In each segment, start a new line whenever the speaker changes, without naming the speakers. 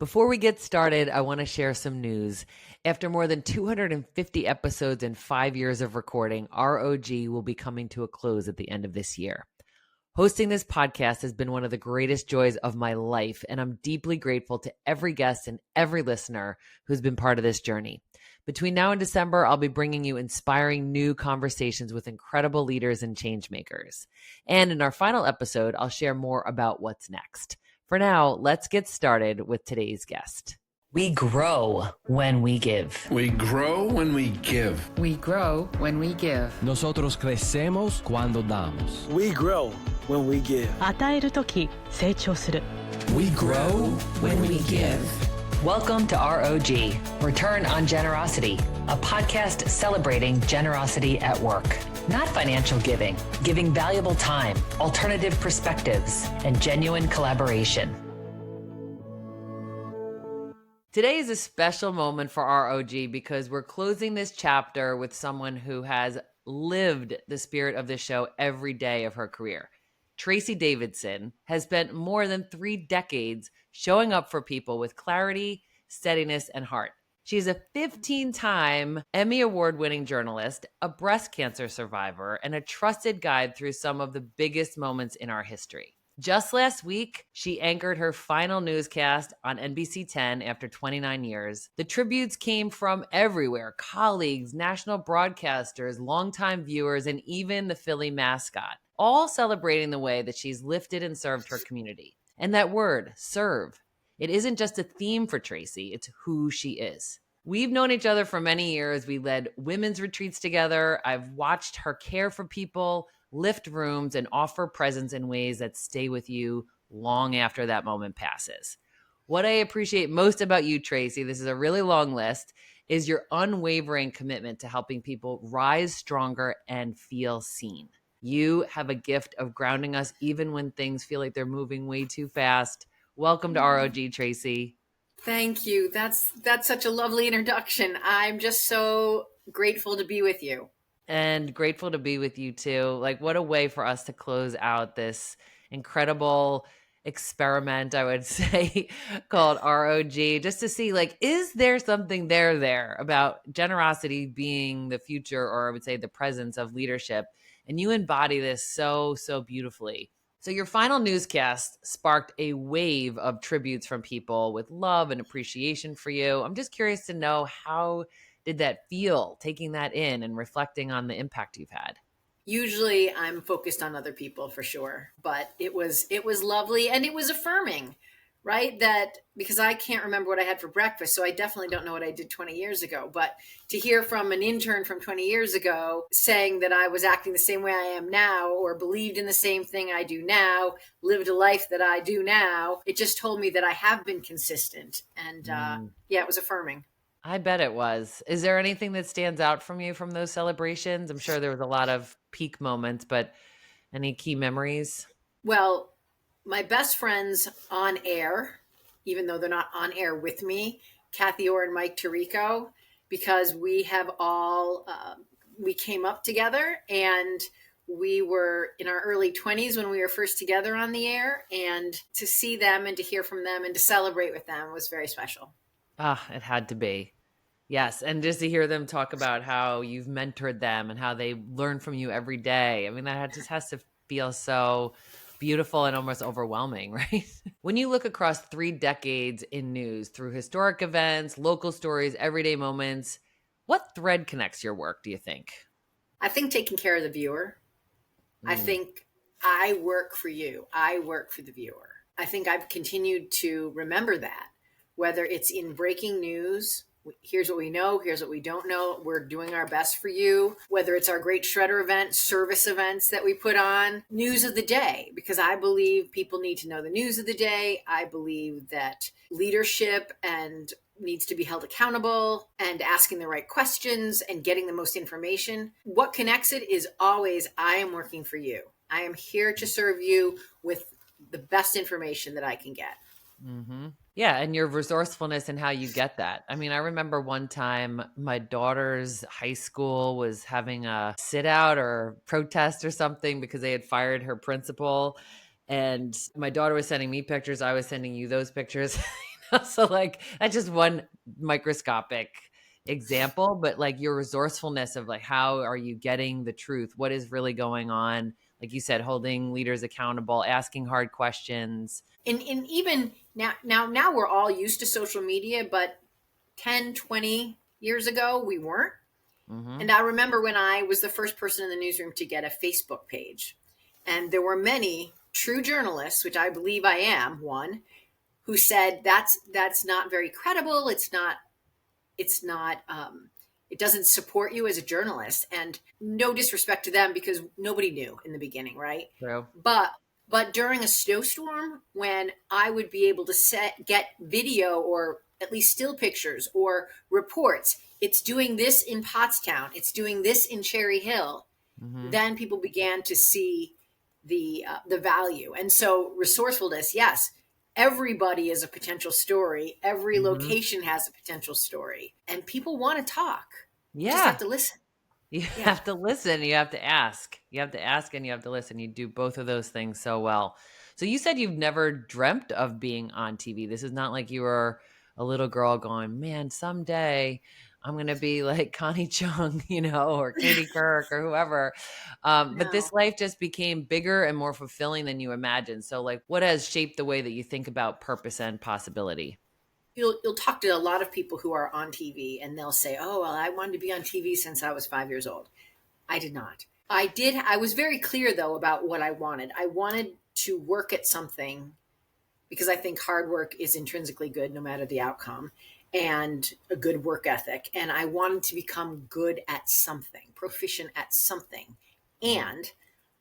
Before we get started, I want to share some news. After more than 250 episodes and 5 years of recording, R.O.G will be coming to a close at the end of this year. Hosting this podcast has been one of the greatest joys of my life, and I'm deeply grateful to every guest and every listener who's been part of this journey. Between now and December, I'll be bringing you inspiring new conversations with incredible leaders and change makers. And in our final episode, I'll share more about what's next. For now, let's get started with today's guest. We grow when we give.
We grow when we give.
We grow when we give.
Nosotros crecemos cuando damos.
We grow when we give.
与えるとき成長する。
We grow when we give.
Welcome to R.O.G, Return on Generosity, a podcast celebrating generosity at work. Not financial giving, giving valuable time, alternative perspectives, and genuine collaboration. Today is a special moment for R.O.G because we're closing this chapter with someone who has lived the spirit of this show every day of her career. Tracy Davidson has spent more than 3 decades showing up for people with clarity, steadiness, and heart. She's a 15-time Emmy Award-winning journalist, a breast cancer survivor, and a trusted guide through some of the biggest moments in our history. Just last week, she anchored her final newscast on NBC 10 after 29 years. The tributes came from everywhere: colleagues, national broadcasters, longtime viewers, and even the Philly mascot, all celebrating the way that she's lifted and served her community. And that word, serve, it isn't just a theme for Tracy, it's who she is. We've known each other for many years. We led women's retreats together. I've watched her care for people, lift rooms, and offer presence in ways that stay with you long after that moment passes. What I appreciate most about you, Tracy, this is a really long list, is your unwavering commitment to helping people rise stronger and feel seen. You have a gift of grounding us even when things feel like they're moving way too fast. Welcome to R.O.G, Tracy.
Thank you. That's such a lovely introduction. I'm just so grateful to be with you.
And grateful to be with you too. Like, what a way for us to close out this incredible experiment, I would say, called R.O.G, just to see, like, is there something there about generosity being the future, or I would say the presence of leadership? And you embody this so beautifully. So your final newscast sparked a wave of tributes from people with love and appreciation for you. I'm just curious to know, how did that feel, taking that in and reflecting on the impact you've had?
Usually I'm focused on other people for sure, but it was lovely, and it was affirming, right? That, because I can't remember what I had for breakfast, so I definitely don't know what I did 20 years ago, but to hear from an intern from 20 years ago saying that I was acting the same way I am now, or believed in the same thing I do now, lived a life that I do now, it just told me that I have been consistent. And it was affirming.
I bet it was. Is there anything that stands out from you from those celebrations? I'm sure there was a lot of peak moments, but any key memories?
Well, my best friends on air, even though they're not on air with me, Kathy Orr and Mike Tirico, because we have all, we came up together, and we were in our early 20s when we were first together on the air, and to see them and to hear from them and to celebrate with them was very special.
It had to be. Yes. And just to hear them talk about how you've mentored them and how they learn from you every day. I mean, that just has to feel so beautiful and almost overwhelming, right? When you look across 3 decades in news, through historic events, local stories, everyday moments, what thread connects your work, do you think?
I think taking care of the viewer. I think I work for you. I work for the viewer. I think I've continued to remember that, whether it's in breaking news, here's what we know, here's what we don't know, we're doing our best for you, whether it's our Great Shredder event, service events that we put on, news of the day, because I believe people need to know the news of the day. I believe that leadership and needs to be held accountable, and asking the right questions and getting the most information. What connects it is always, I am working for you. I am here to serve you with the best information that I can get.
Mm-hmm. Yeah. And your resourcefulness and how you get that. I mean, I remember one time my daughter's high school was having a sit out or protest or something because they had fired her principal. And my daughter was sending me pictures. I was sending you those pictures. So like that's just one microscopic example, but like your resourcefulness of like how are you getting the truth? What is really going on? Like you said, holding leaders accountable, asking hard questions.
And even now we're all used to social media, but 10, 20 years ago we weren't.
Hmm.
And I remember when I was the first person in the newsroom to get a Facebook page. And there were many true journalists, which I believe I am one, who said that's not very credible. It's not it doesn't support you as a journalist. And no disrespect to them because nobody knew in the beginning, right?
True.
But during a snowstorm, when I would be able to get video or at least still pictures or reports, it's doing this in Pottstown, it's doing this in Cherry Hill,
Hmm.
then people began to see the value. And so resourcefulness, yes, everybody is a potential story. Every
Hmm.
location has a potential story, and people want to talk. You just have
Yeah.
to listen.
You
Yeah.
have to listen, you have to ask. You have to ask and you have to listen. You do both of those things so well. So you said you've never dreamt of being on TV. This is not like you were a little girl going, "Man, someday I'm going to be like Connie Chung, or Katie Couric or whoever." But
No.
this life just became bigger and more fulfilling than you imagined. So like what has shaped the way that you think about purpose and possibility?
You'll talk to a lot of people who are on TV and they'll say, "Oh, well, I wanted to be on TV since I was 5 years old." I did not. I was very clear though about what I wanted. I wanted to work at something because I think hard work is intrinsically good no matter the outcome, and a good work ethic, and I wanted to become good at something, proficient at something. And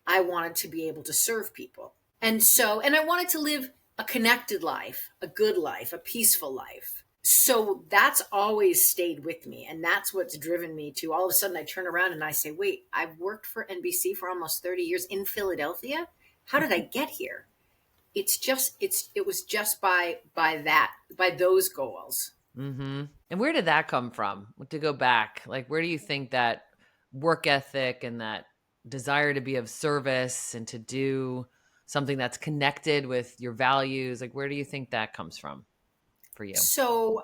I wanted to be able to serve people. And I wanted to live a connected life, a good life, a peaceful life. So that's always stayed with me. And that's what's driven me to all of a sudden I turn around and I say, wait, I've worked for NBC for almost 30 years in Philadelphia. How did I get here? It was just by those goals.
Mhm. And where did that come from? To go back, like, where do you think that work ethic and that desire to be of service and to do something that's connected with your values, like, where do you think that comes from for you?
So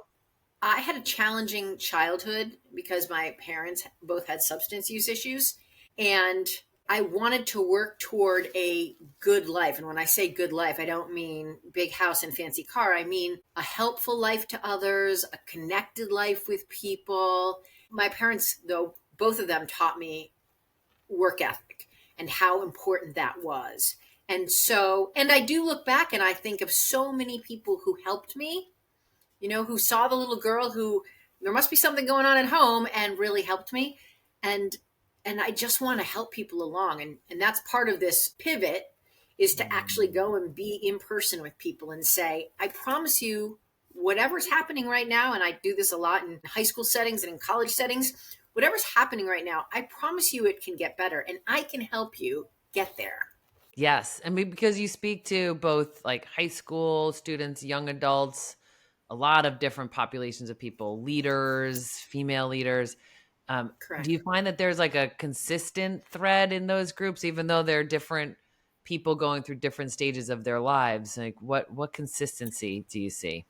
I had a challenging childhood because my parents both had substance use issues, and I wanted to work toward a good life. And when I say good life, I don't mean big house and fancy car. I mean a helpful life to others, a connected life with people. My parents, though, both of them taught me work ethic and how important that was. And I do look back and I think of so many people who helped me, who saw the little girl who there must be something going on at home and really helped me. And and I just want to help people along. And that's part of this pivot is to actually go and be in person with people and say, I promise you, whatever's happening right now, and I do this a lot in high school settings and in college settings, whatever's happening right now, I promise you it can get better and I can help you get there.
Yes, I mean, because you speak to both, like, high school students, young adults, a lot of different populations of people, leaders, female leaders. Do
Correct.
you find that there's, like, a consistent thread in those groups, even though they're different people going through different stages of their lives? Like, what consistency do you see?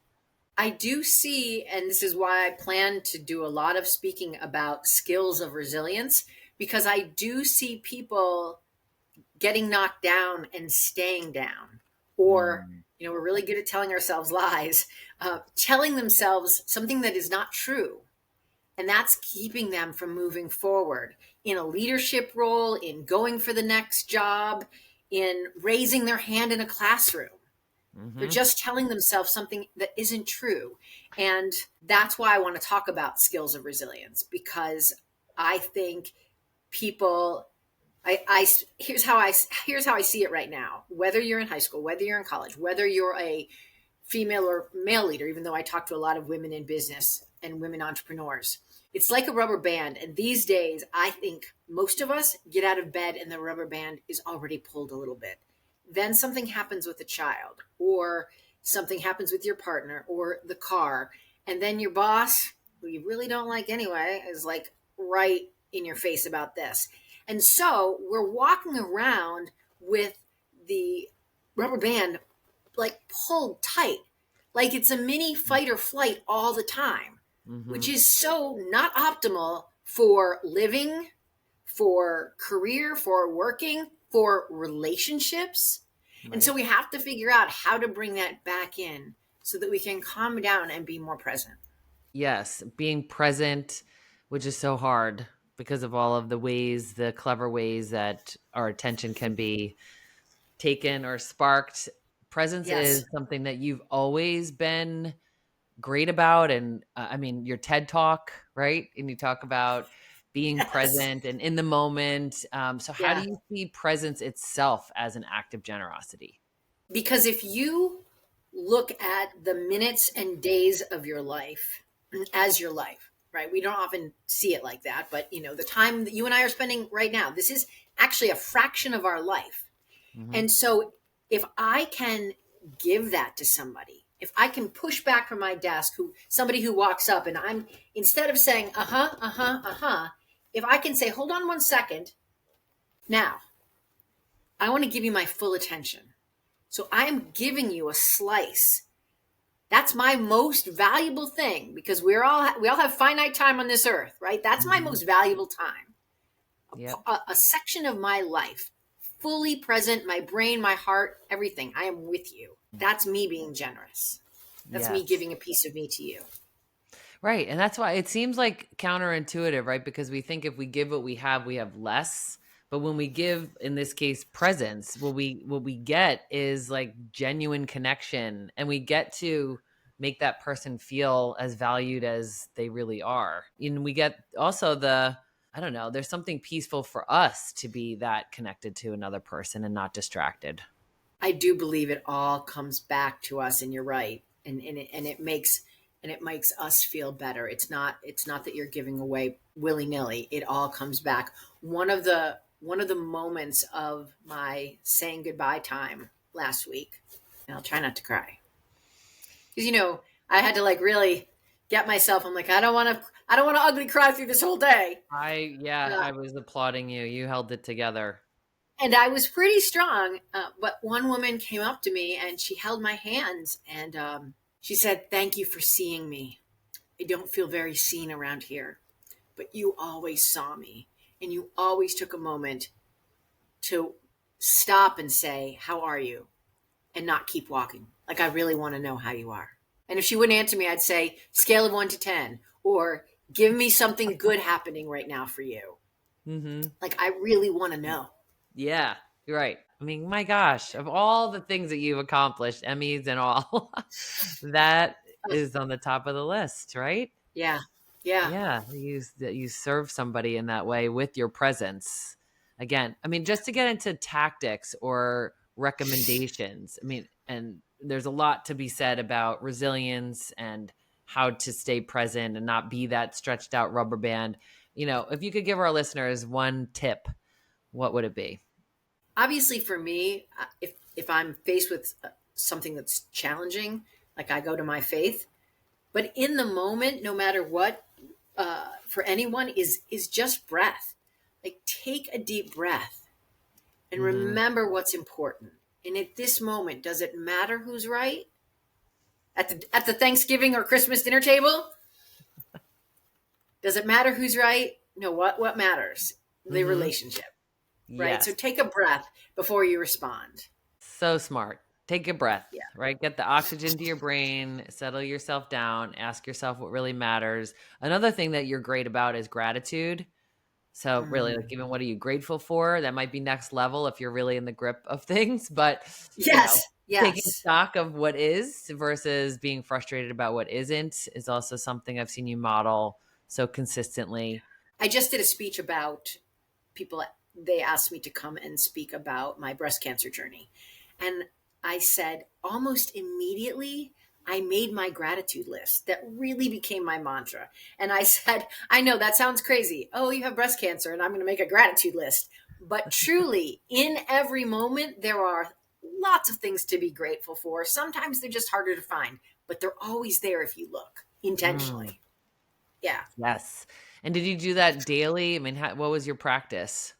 I do see, and this is why I plan to do a lot of speaking about skills of resilience, because I do see people getting knocked down and staying down. Or,
Mm,
we're really good at telling ourselves lies, telling themselves something that is not true. And that's keeping them from moving forward in a leadership role, in going for the next job, in raising their hand in a classroom. They're
mhm.
just telling themselves something that isn't true. And that's why I want to talk about skills of resilience, because I think people I here's how I see it right now. Whether you're in high school, whether you're in college, whether you're a female or male leader, even though I talk to a lot of women in business and women entrepreneurs, it's like a rubber band. And these days, I think most of us get out of bed and the rubber band is already pulled a little bit. Then something happens with a child, or something happens with your partner or the car. And then your boss, who you really don't like anyway, is like right in your face about this. And so we're walking around with the rubber band like pulled tight, like it's a mini fight or flight all the time, which is so not optimal for living, for career, for working, for relationships. And so we have to figure out how to bring that back in so that we can calm down and be more present.
Yes, being present, which is so hard because of all of the ways, the clever ways that our attention can be taken or sparked. Presence
Yes.
is something that you've always been great about. And I mean, your TED talk, right? And you talk about being
Yes.
present and in the moment. So, how do
Yeah.
you see presence itself as an act of generosity?
Because if you look at the minutes and days of your life as your life, right? We don't often see it like that, but the time that you and I are spending right now, this is actually a fraction of our life.
Hmm.
And so if I can give that to somebody, if I can push back from my desk somebody who walks up and I'm instead of saying if I can say, hold on 1 second, now I want to give you my full attention. So I am giving you a slice. That's my most valuable thing because we all have finite time on this earth, right? That's my most valuable time.
Yep.
A section of my life, fully present, my brain, my heart, everything. I am with you. That's me being generous. That's me
Yes.
giving a piece of me to you.
Right. And that's why it seems like counterintuitive, right? Because we think if we give what we have less. But when we give, in this case, presence, what we get is like genuine connection, and we get to make that person feel as valued as they really are. And we get also I don't know, there's something peaceful for us to be that connected to another person and not distracted.
I do believe it all comes back to us, and you're right. And it makes us feel better. It's not that you're giving away willy nilly. It all comes back. One of the moments of my saying goodbye time last week, and I'll try not to cry because I had to like really get myself. I'm like, I don't want to ugly cry through this whole day.
I was applauding you. You held it together.
And I was pretty strong. But one woman came up to me and she held my hands and she said, "Thank you for seeing me. I don't feel very seen around here, but you always saw me and you always took a moment to stop and say, 'How are you?' and not keep walking. Like, I really want to know how you are." And if she wouldn't answer me, I'd say, "Scale of 1 to 10, or give me something good happening right now for you."
Mm-hmm.
Like, I really want to know.
Yeah, you're right. I mean, my gosh, of all the things that you've accomplished, Emmys and all, that is on the top of the list, right?
Yeah. Yeah.
Yeah, that you serve somebody in that way with your presence. Again, I mean, just to get into tactics or recommendations, I mean, and there's a lot to be said about resilience and how to stay present and not be that stretched out rubber band. If you could give our listeners one tip, what would it be?
Obviously, for me, if I'm faced with something that's challenging, like, I go to my faith. But in the moment, no matter what, for anyone, is just breath. Like, take a deep breath and
Hmm.
remember what's important. And at this moment, does it matter who's right at the Thanksgiving or Christmas dinner table? Does it matter who's right? No. What matters? The
Hmm.
relationship, right? So
Yes.
take a breath before you respond.
So smart. Take a breath,
Yeah.
right? Get the oxygen to your brain, settle yourself down, ask yourself what really matters. Another thing that you're great about is gratitude. So, really, like,
Mm.
even what are you grateful for? That might be next level if you're really in the grip of things, but,
Yes.
taking
Yes.
stock of what is versus being frustrated about what isn't is also something I've seen you model so consistently.
I just did a speech about people. They asked me to come and speak about my breast cancer journey. And I said almost immediately, I made my gratitude list that really became my mantra. And I said, I know that sounds crazy. Oh, you have breast cancer and I'm going to make a gratitude list. But truly, in every moment, there are lots of things to be grateful for. Sometimes they're just harder to find, but they're always there if you look
Mm,
intentionally. Yeah.
yes. And did you do that daily? I mean, what was your practice?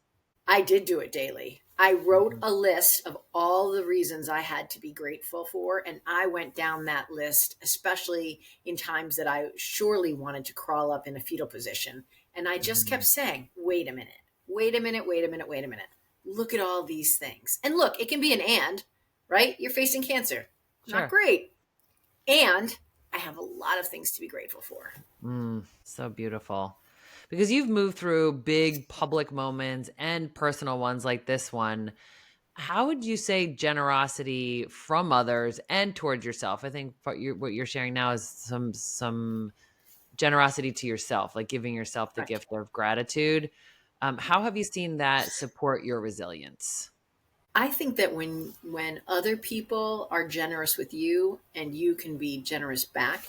I did do it daily. I wrote a list of all the reasons I had to be grateful for. And I went down that list, especially in times that I surely wanted to crawl up in a fetal position. And I just kept saying, wait a minute, wait a minute, wait a minute, wait a minute. Look at all these things. And look, it can be an and, right? You're facing cancer.
Sure.
Not great. And I have a lot of things to be grateful for.
So beautiful. Because you've moved through big public moments and personal ones like this one. How would you say generosity from others and towards yourself? I think what you're sharing now is some generosity to yourself, like giving yourself the gift of gratitude. How have you seen that support your resilience?
I think that when other people are generous with you and you can be generous back,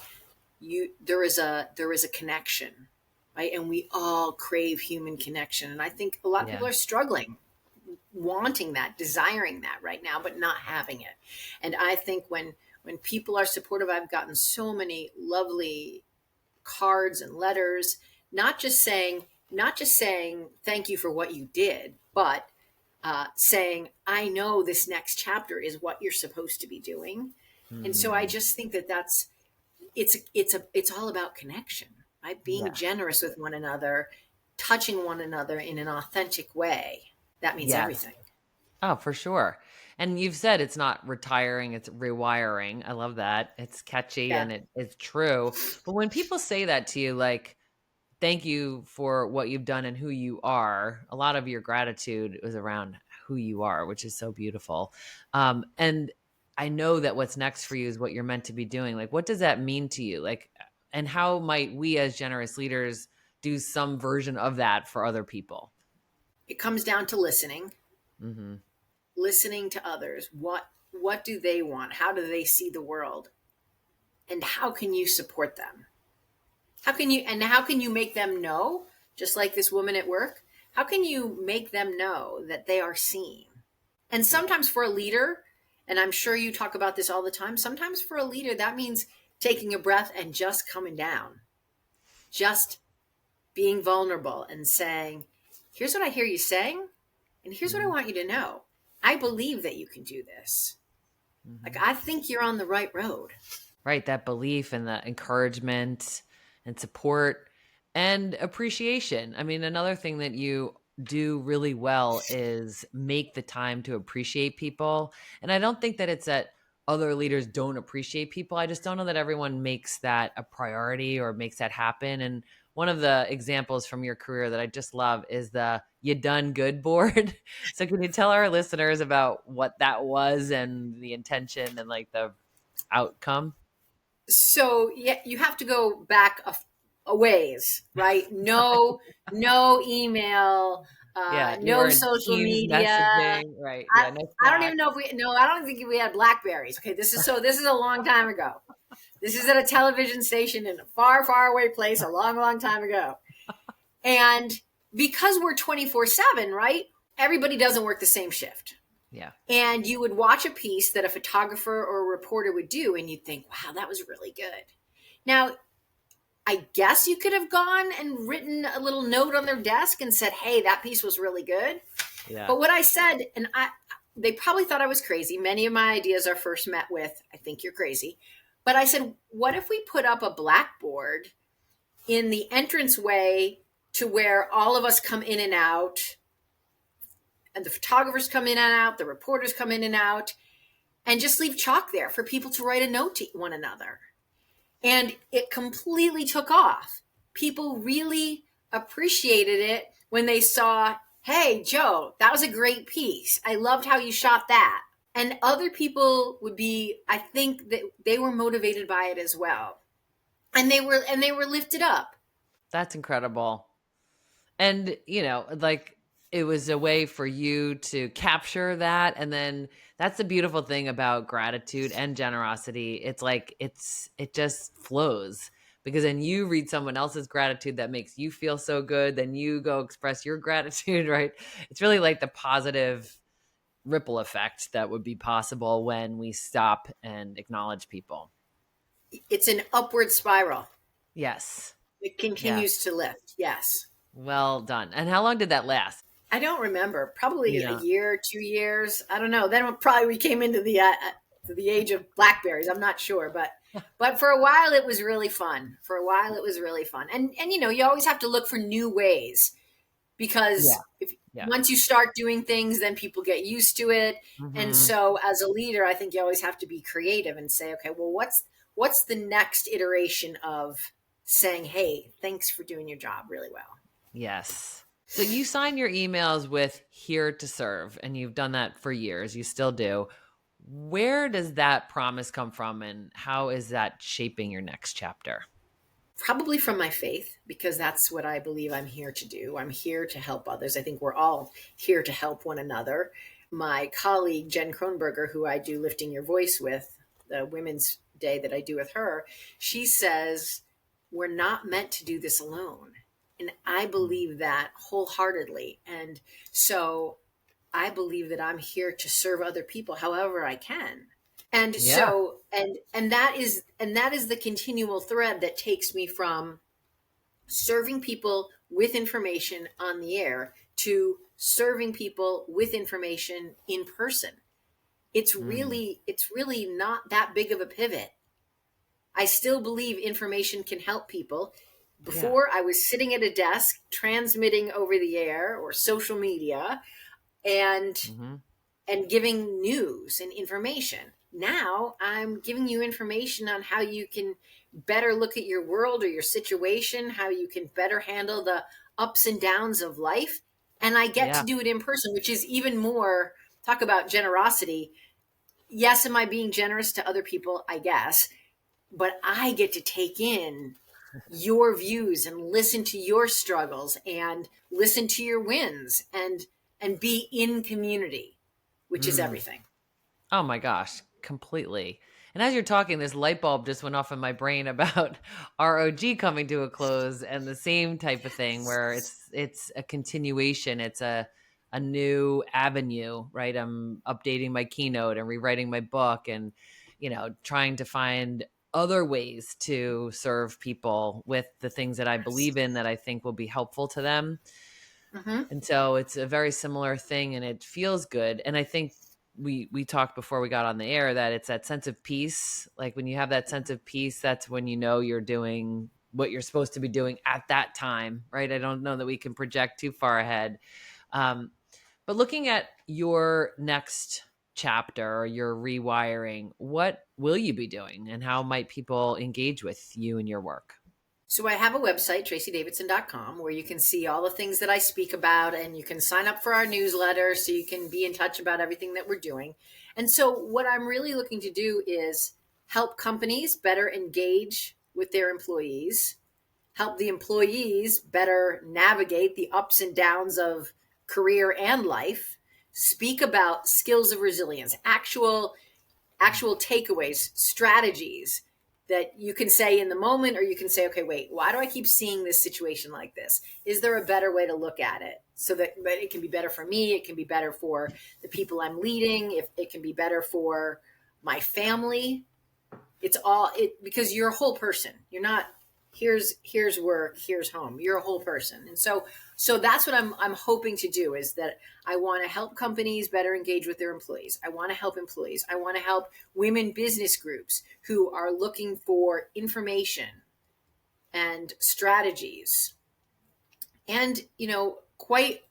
there is a connection, right? And we all crave human connection. And I think a lot of people are struggling, wanting that, desiring that right now, but not having it. And I think when people are supportive, I've gotten so many lovely cards and letters, not just saying thank you for what you did, but saying, I know this next chapter is what you're supposed to be doing. And so I just think that it's all about connection, right? Being generous with one another, touching one another in an authentic way. That means everything.
Oh, for sure. And you've said it's not retiring, it's rewiring. I love that. It's catchy and it's true. But when people say that to you, like, thank you for what you've done and who you are, a lot of your gratitude is around who you are, which is so beautiful. And I know that what's next for you is what you're meant to be doing. Like, what does that mean to you? Like, and how might we as generous leaders do some version of that for other people?
It comes down to listening. Listening to others. What do they want? How do they see the world? And how can you support them? How can you make them know, just like this woman at work, how can you make them know that they are seen? And sometimes for a leader, and I'm sure you talk about this all the time, sometimes for a leader, that means taking a breath and just coming down, just being vulnerable and saying, here's what I hear you saying, and here's what I want you to know. I believe that you can do this. Like, I think you're on the right road.
Right. That belief and the encouragement and support and appreciation. I mean, another thing that you do really well is make the time to appreciate people. And I don't think that it's that other leaders don't appreciate people. I just don't know that everyone makes that a priority or makes that happen. And one of the examples from your career that I just love is the "You Done Good" board. So can you tell our listeners about what that was and the intention and like the outcome?
So you have to go back a ways, right? No email, no social
Teams
media.
messaging, right?
I,
No
I don't
Slack.
even know I don't think we had Blackberries. Okay, this is a long time ago. This is at a television station in a far, far away place, a long, long time ago. And because we're 24/7, right? Everybody doesn't work the same shift.
Yeah.
And you would watch a piece that a photographer or a reporter would do, and you'd think, wow, that was really good. Now, I guess you could have gone and written a little note on their desk and said, hey, that piece was really good.
Yeah.
But what I said, and they probably thought I was crazy. Many of my ideas are first met with, I think you're crazy. But I said, what if we put up a blackboard in the entranceway to where all of us come in and out, and the photographers come in and out, the reporters come in and out, and just leave chalk there for people to write a note to one another. And it completely took off. People really appreciated it when they saw, hey, Joe, that was a great piece. I loved how you shot that. And other people would be, I think that they were motivated by it as well. And they were lifted up.
That's incredible. And, like, it was a way for you to capture that. And then that's the beautiful thing about gratitude and generosity. It's like, it just flows, because then you read someone else's gratitude that makes you feel so good. Then you go express your gratitude, right? It's really like the positive ripple effect that would be possible when we stop and acknowledge people.
It's an upward spiral.
Yes.
It continues to lift. Yes.
Well done. And how long did that last?
I don't remember. Probably
You
a
know,
year, 2 years. I don't know. Then probably we came into the age of Blackberries. I'm not sure, but for a while it was really fun. For a while it was really fun, and you always have to look for new ways
yeah,
because if
yeah.
once you start doing things, then people get used to it. And
Hmm.
so, as a leader, I think you always have to be creative and say, okay, well, what's the next iteration of saying, hey, thanks for doing your job really well.
Yes. So you sign your emails with "here to serve," and you've done that for years. You still do. Where does that promise come from, and how is that shaping your next chapter?
Probably from my faith, because that's what I believe I'm here to do. I'm here to help others. I think we're all here to help one another. My colleague, Jen Kronberger, who I do Lifting Your Voice with, the Women's Day that I do with her, she says, we're not meant to do this alone. And I
Mm.
believe that wholeheartedly. And so I believe that I'm here to serve other people however I can. And
Yeah.
so and that is the continual thread that takes me from serving people with information on the air to serving people with information in person. it's
Mm.
really it's really not that big of a pivot. I still believe information can help people.
Yeah.
Before, I was sitting at a desk transmitting over the air or social media and
Hmm.
giving news and information. Now I'm giving you information on how you can better look at your world or your situation, how you can better handle the ups and downs of life. And I get to
Yeah.
do it in person, which is even more, talk about generosity. Yes, am I being generous to other people? I guess. But I get to take in your views and listen to your struggles and listen to your wins and be in community, which is
Mm.
everything.
Oh my gosh, completely. And as you're talking, this light bulb just went off in my brain about ROG coming to a close and the same type of thing where it's a continuation, it's a new avenue, right? I'm updating my keynote and rewriting my book and trying to find other ways to serve people with the things that I
Yes.
believe in that I think will be helpful to them.
Hmm.
And so it's a very similar thing and it feels good. And I think we talked before we got on the air that it's that sense of peace. Like when you have that sense of peace, that's when you're doing what you're supposed to be doing at that time, right? I don't know that we can project too far ahead. Um, but looking at your next chapter or your rewiring, what will you be doing and how might people engage with you and your work?
So I have a website, tracydavidson.com, where you can see all the things that I speak about, and you can sign up for our newsletter so you can be in touch about everything that we're doing. And so what I'm really looking to do is help companies better engage with their employees, help the employees better navigate the ups and downs of career and life, speak about skills of resilience, actual takeaways, strategies that you can say in the moment, or you can say, okay, wait, why do I keep seeing this situation like this? Is there a better way to look at it so that but it can be better for me? It can be better for the people I'm leading. If it can be better for my family, it's all it because you're a whole person. You're not here's work, here's home. You're a whole person. And so that's what I'm hoping to do is that I want to help companies better engage with their employees. I want to help employees. I want to help women business groups who are looking for information and strategies. And quite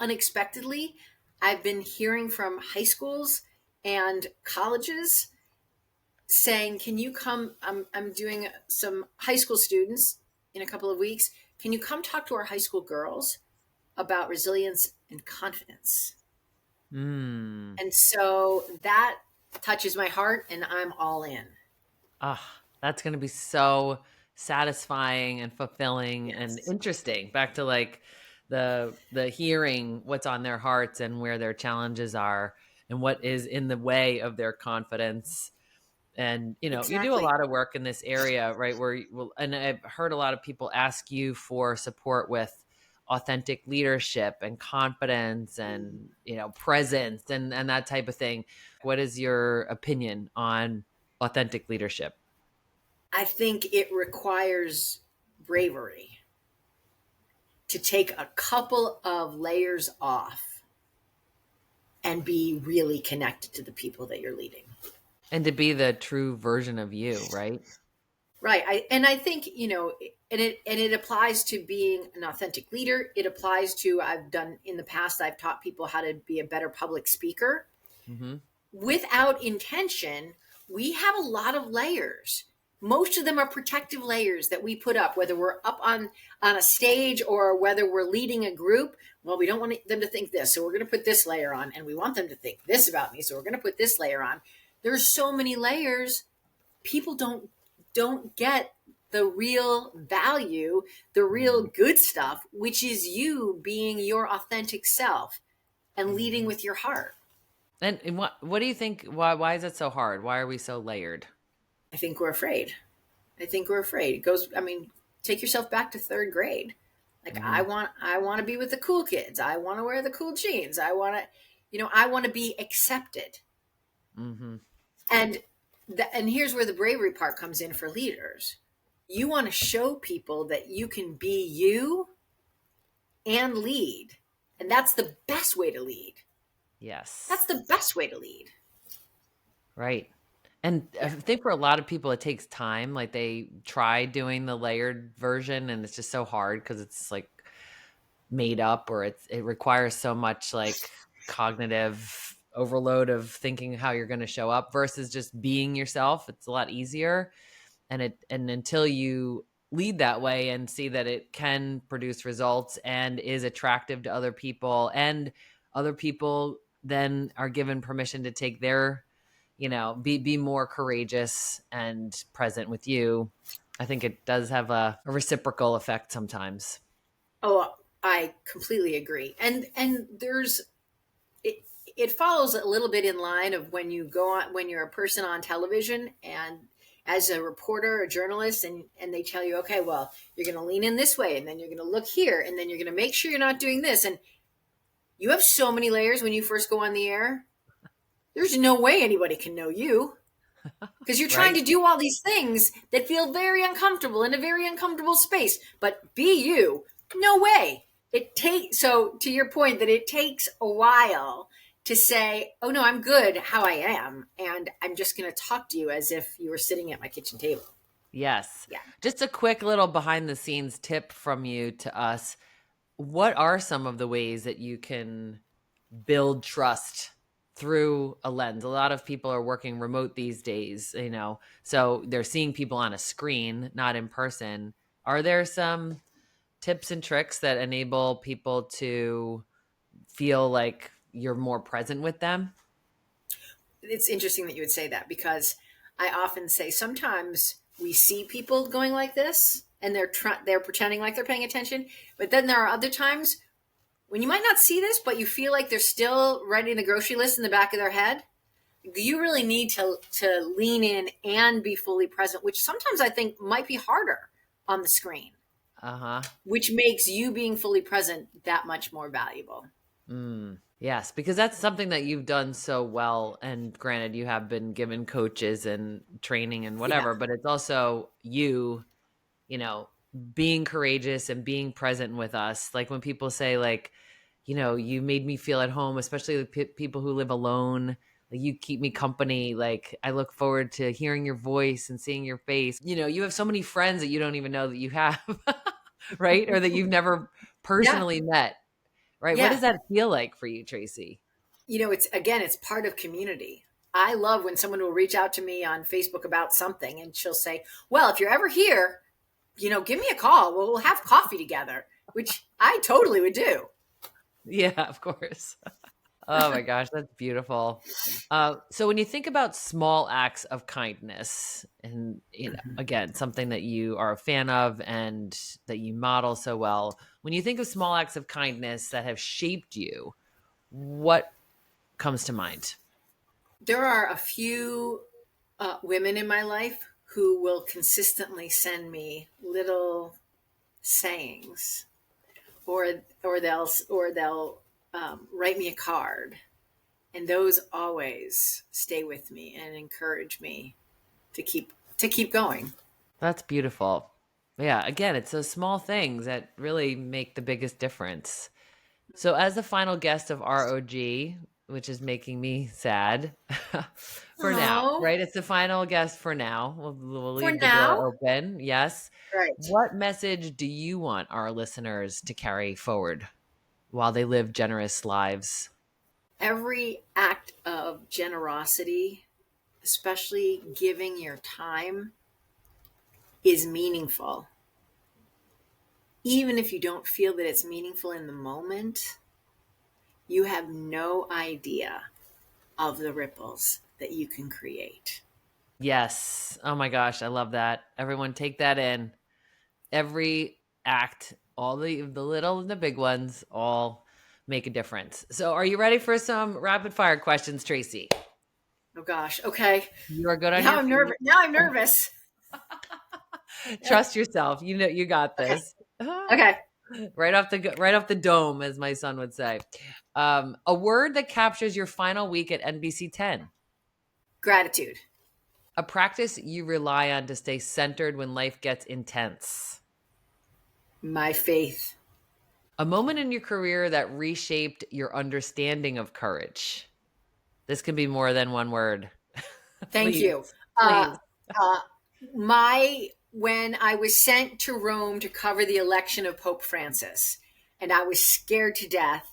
unexpectedly, I've been hearing from high schools and colleges saying, can you come? I'm doing some high school students in a couple of weeks. Can you come talk to our high school girls about resilience and confidence?
Mm.
And so that touches my heart, and I'm all in.
Ah, that's going to be so satisfying and fulfilling and
Yes.
interesting. Back to like the hearing what's on their hearts and where their challenges are and what is in the way of their confidence. And you do a
Exactly.
lot of work in this area, right? And I've heard a lot of people ask you for support with authentic leadership and confidence and presence and that type of thing. What is your opinion on authentic leadership?
I think it requires bravery to take a couple of layers off and be really connected to the people that you're leading.
And to be the true version of you, right?
Right. I think, and it applies to being an authentic leader. It applies to, in the past, I've taught people how to be a better public speaker.
Mm-hmm.
Without intention, we have a lot of layers. Most of them are protective layers that we put up, whether we're up on a stage or whether we're leading a group. Well, we don't want them to think this, so we're going to put this layer on, and we want them to think this about me, so we're going to put this layer on. There's so many layers. People don't get the real value, the real good stuff, which is you being your authentic self and leading with your heart.
And what do you think? Why is it so hard? Why are we so layered?
I think we're afraid. It goes, take yourself back to third grade. Like, I want to be with the cool kids. I want to wear the cool jeans. I want to be accepted.
Mm-hmm.
And here's where the bravery part comes in for leaders. You want to show people that you can be you and lead. And that's the best way to lead.
Yes.
That's the best way to lead.
Right. And I think for a lot of people, it takes time. Like, they try doing the layered version and it's just so hard because it's like made up, or it requires so much like cognitive overload of thinking how you're going to show up versus just being yourself. It's a lot easier. And until you lead that way and see that it can produce results and is attractive to other people, and other people then are given permission to take their, be more courageous and present with you, I think it does have a reciprocal effect sometimes.
Oh, I completely agree. And there's, it follows a little bit in line of when you're a person on television and as a reporter, a journalist, and they tell you, okay, well, you're going to lean in this way, and then you're going to look here, and then you're going to make sure you're not doing this. And you have so many layers when you first go on the air. There's no way anybody can know you because you're trying to do all these things that feel very uncomfortable in a very uncomfortable space. But be you. No way. So to your point that it takes a while to say, oh no, I'm good how I am. And I'm just going to talk to you as if you were sitting at my kitchen table.
Yes.
Yeah.
Just a quick little behind the scenes tip from you to us. What are some of the ways that you can build trust through a lens? A lot of people are working remote these days, so they're seeing people on a screen, not in person. Are there some tips and tricks that enable people to feel like you're more present with them?
It's interesting that you would say that because I often say sometimes we see people going like this and they're pretending like they're paying attention. But then there are other times when you might not see this, but you feel like they're still writing the grocery list in the back of their head. You really need to lean in and be fully present, which sometimes I think might be harder on the screen. Which makes you being fully present that much more valuable.
Yes, because that's something that you've done so well. And granted, you have been given coaches and training and whatever, but it's also you, being courageous and being present with us. Like when people say like, you made me feel at home, especially the people who live alone. Like, you keep me company. Like, I look forward to hearing your voice and seeing your face. You have so many friends that you don't even know that you have, right? Or that you've never personally met. Right.
Yeah.
What does that feel like for you, Tracy?
It's part of community. I love when someone will reach out to me on Facebook about something and she'll say, well, if you're ever here, give me a call. We'll have coffee together, which I totally would do.
Yeah, of course. Oh my gosh, that's beautiful. So when you think about small acts of kindness, and again, something that you are a fan of and that you model so well, when you think of small acts of kindness that have shaped you, what comes to mind?
There are a few women in my life who will consistently send me little sayings, or they'll write me a card. And those always stay with me and encourage me to keep going.
That's beautiful. Yeah, again, it's those small things that really make the biggest difference. So, as the final guest of R.O.G., which is making me sad for now,
Oh,
right? It's the final guest for now. We'll
for
leave the door
now.
open. Yes.
Right.
What message do you want our listeners to carry forward while they live generous lives?
Every act of generosity, especially giving your time, is meaningful. Even if you don't feel that it's meaningful in the moment, you have no idea of the ripples that you can create.
Yes. Oh my gosh, I love that. Everyone take that in. Every act, all the little and the big ones, all make a difference. So, are you ready for some rapid fire questions, Tracy?
Oh gosh. Okay.
You are good on
Now
your
I'm
feet.
nervous. Now I'm nervous.
Trust yourself. You know you got
Okay.
this.
Okay.
Right off the dome, as my son would say. A word that captures your final week at NBC 10.
Gratitude.
A practice you rely on to stay centered when life gets intense.
My faith.
A moment in your career that reshaped your understanding of courage. This can be more than one word.
Thank
Please,
you. Uh,
please.
uh, when I was sent to Rome to cover the election of Pope Francis, and I was scared to death,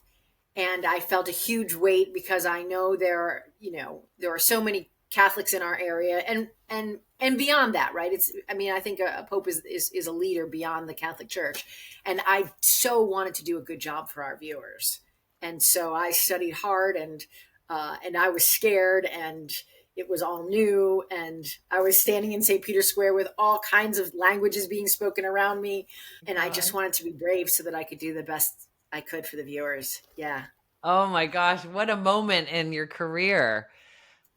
and I felt a huge weight because I know there are so many Catholics in our area, and beyond that, right? I think a pope is a leader beyond the Catholic Church, and I so wanted to do a good job for our viewers, and so I studied hard, and I was scared, and it was all new, and I was standing in St. Peter's Square with all kinds of languages being spoken around me, and I just wanted to be brave so that I could do the best I could for the viewers. Yeah.
Oh my gosh, what a moment in your career.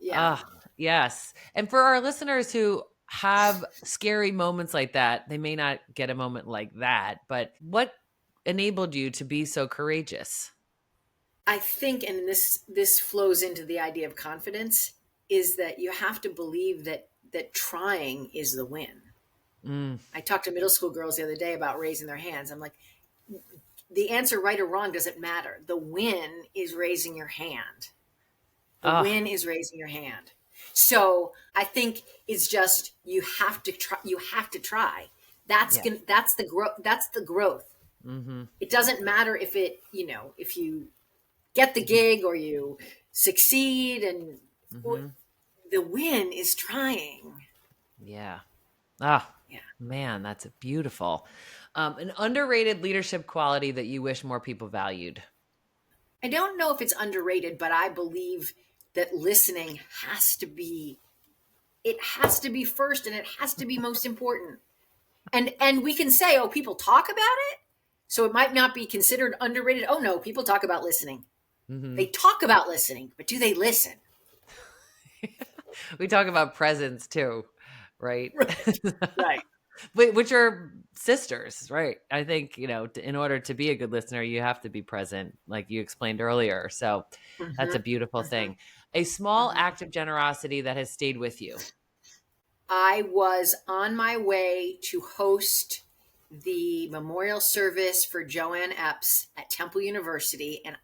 Yeah.
Ah, yes. And for our listeners who have scary moments like that, they may not get a moment like that, but what enabled you to be so courageous?
I think, and this flows into the idea of confidence, is that you have to believe that trying is the win.
Mm.
I talked to middle school girls the other day about raising their hands. I'm like, the answer right or wrong doesn't matter. The win is raising your hand. The
Ah,
win is raising your hand. So I think it's just you have to try. You have to try.
yeah.
That's the growth. That's the growth.
Hmm.
It doesn't matter if you get the gig or you succeed, and
Hmm.
the win is trying.
Yeah. Ah,
Yeah.
man, that's beautiful. An underrated leadership quality that you wish more people valued.
I don't know if it's underrated, but I believe that listening has to be first, and it has to be most important. And we can say, oh, people talk about it, so it might not be considered underrated. Oh no, people talk about listening.
Hmm.
They talk about listening, but do they listen?
We talk about presence too, right?
Right.
Which are sisters, right? I think, in order to be a good listener, you have to be present, like you explained earlier. So that's
Mm-hmm.
a beautiful
Mm-hmm.
thing. A small
Mm-hmm.
act of generosity that has stayed with you.
I was on my way to host the memorial service for Joanne Epps at Temple University, and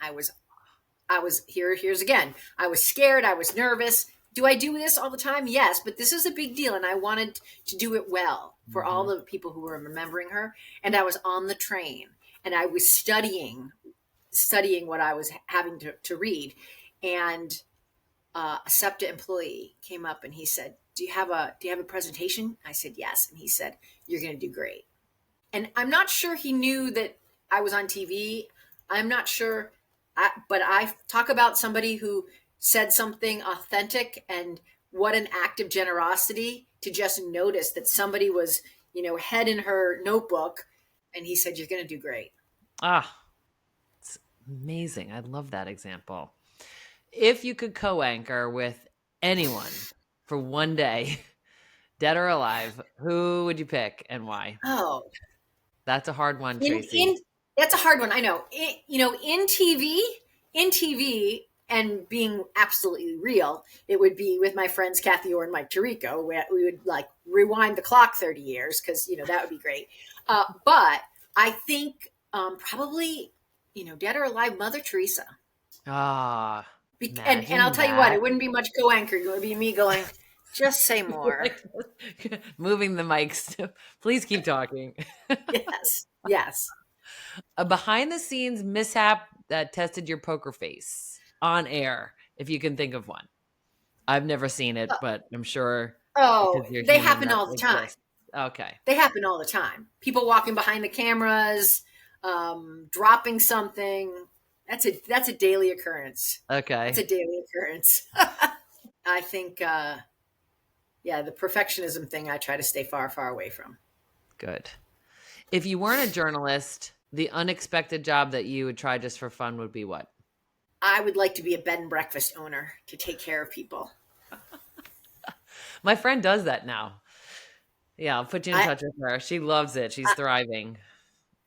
here's again. I was scared, I was nervous. Do I do this all the time? Yes, but this is a big deal, and I wanted to do it well for all
Hmm.
the people who were remembering her. And I was on the train, and I was studying what I was having to read, and a SEPTA employee came up and he said, do you have a presentation? I said, yes. And he said, you're going to do great. And I'm not sure he knew that I was on TV. I'm not sure. But I talk about somebody who said something authentic, and what an act of generosity to just notice that somebody was, head in her notebook. And he said, you're going to do great.
Ah, it's amazing. I love that example. If you could co-anchor with anyone for one day, dead or alive, who would you pick and why?
Oh,
That's a hard one,
in
Tracy.
that's a hard one. I know. In TV, and being absolutely real, it would be with my friends Kathy Orr and Mike Tirico. We would like rewind the clock 30 years because, that would be great. But I think probably, dead or alive, Mother Teresa.
Ah,
And I'll tell you what, it wouldn't be much co-anchoring. It would be me going, just say more.
Moving the mics. Please keep talking.
Yes.
A behind the scenes mishap that tested your poker face on air, if you can think of one. I've never seen it, but I'm sure.
They happen all the time.
Okay.
They happen all the time. People walking behind the cameras, dropping something. That's a daily occurrence.
Okay.
It's a daily occurrence. I think, the perfectionism thing I try to stay far, far away from.
Good. If you weren't a journalist, the unexpected job that you would try just for fun would be what?
I would like to be a bed and breakfast owner to take care of people.
My friend does that now. Yeah, I'll put you in touch with her. She loves it. She's thriving.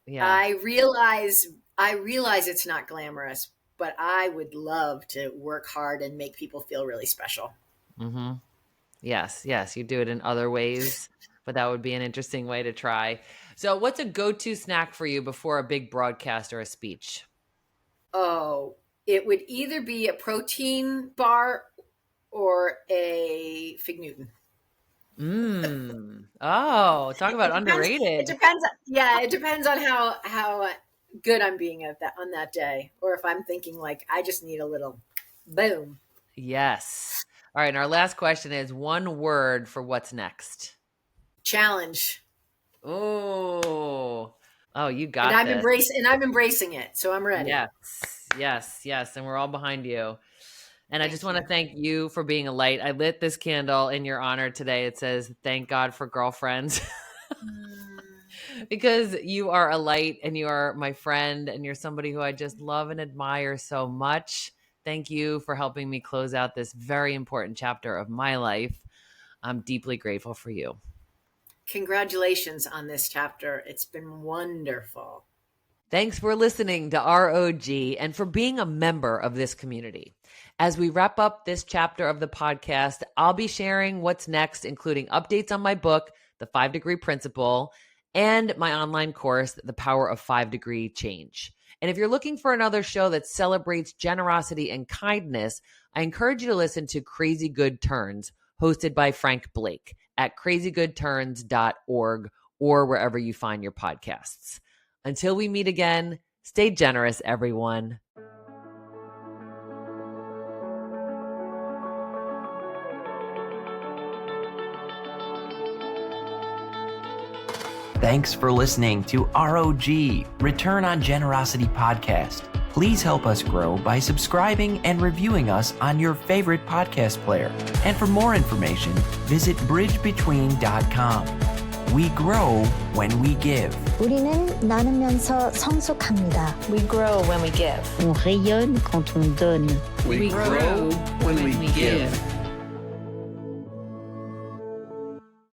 Yeah.
I realize it's not glamorous, but I would love to work hard and make people feel really special.
Mm-hmm. Yes. You do it in other ways, but that would be an interesting way to try. So what's a go-to snack for you before a big broadcast or a speech?
Oh, it would either be a protein bar or a Fig Newton.
Oh, talk about underrated.
It depends. Yeah, it depends on how good I'm being at that on that day, or if I'm thinking like I just need a little boom.
Yes. All right. And our last question is one word for what's next.
Challenge.
Oh, you got
and I'm
this.
embracing it, so I'm ready.
Yes, and we're all behind you. And I just want to thank you for being a light. I lit this candle in your honor today. It says, "Thank God for girlfriends," because you are a light and you are my friend and you're somebody who I just love and admire so much. Thank you for helping me close out this very important chapter of my life. I'm deeply grateful for you.
Congratulations on this chapter. It's been wonderful.
Thanks for listening to R.O.G. and for being a member of this community. As we wrap up this chapter of the podcast, I'll be sharing what's next, including updates on my book, The 5 Degree Principle, and my online course, The Power of 5 Degree Change. And if you're looking for another show that celebrates generosity and kindness, I encourage you to listen to Crazy Good Turns, hosted by Frank Blake at crazygoodturns.org or wherever you find your podcasts. Until we meet again, stay generous, everyone.
Thanks for listening to R.O.G. Return on Generosity Podcast. Please help us grow by subscribing and reviewing us on your favorite podcast player. And for more information, visit bridgebetween.com. We grow when we give.
우리는 나누면서 성숙합니다.
We grow when we give.
On rayonne quand on donne.
We grow when we give.